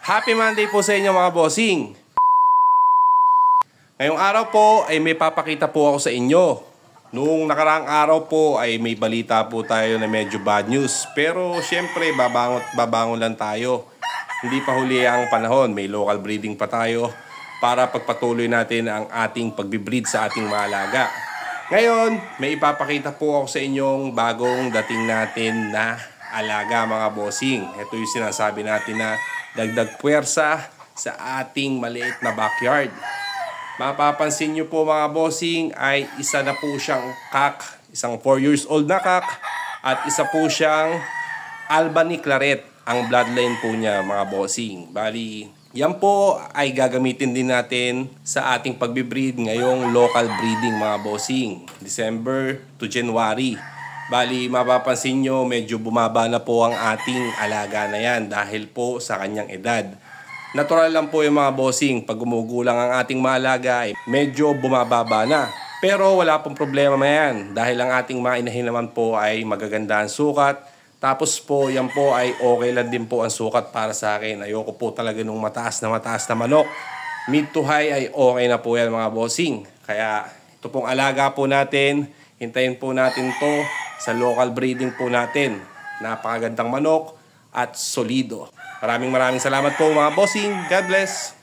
Happy Monday po sa inyo mga bossing. Ngayong araw po ay may papakita po ako sa inyo. Noong nakaraang araw po ay may balita po tayo na medyo bad news. Pero syempre babangon lang tayo. Hindi pa huli ang panahon, may local breeding pa tayo para pagpatuloy natin ang ating pagbibreed sa ating mga alaga. Ngayon, may ipapakita po ako sa inyong bagong dating natin na alaga mga bossing. Ito yung sinasabi natin na dagdag puwersa sa ating maliit na backyard. Mapapansin nyo po mga bossing ay isa na po siyang kak, isang 4 years old na kak, at isa po siyang Albany Claret ang bloodline po niya mga bossing. Bali, yan po ay gagamitin din natin sa ating pagbibreed ngayong local breeding mga bossing, December to January. Bali, mapapansin nyo, medyo bumaba na po ang ating alaga na yan dahil po sa kanyang edad. Natural lang po yung mga bossing, pag gumugulang ang ating mga alaga, medyo bumababa na. Pero wala pong problema na yan dahil ang ating mga inahin naman po ay magaganda ang sukat. Tapos po, yan po ay okay lang din po ang sukat para sa akin. Ayoko po talaga nung mataas na manok. Mid to high ay okay na po yan mga bossing. Kaya ito pong alaga po natin, hintayin po natin to sa local breeding po natin. Napakagandang manok at solido. Maraming salamat po mga bossing. God bless.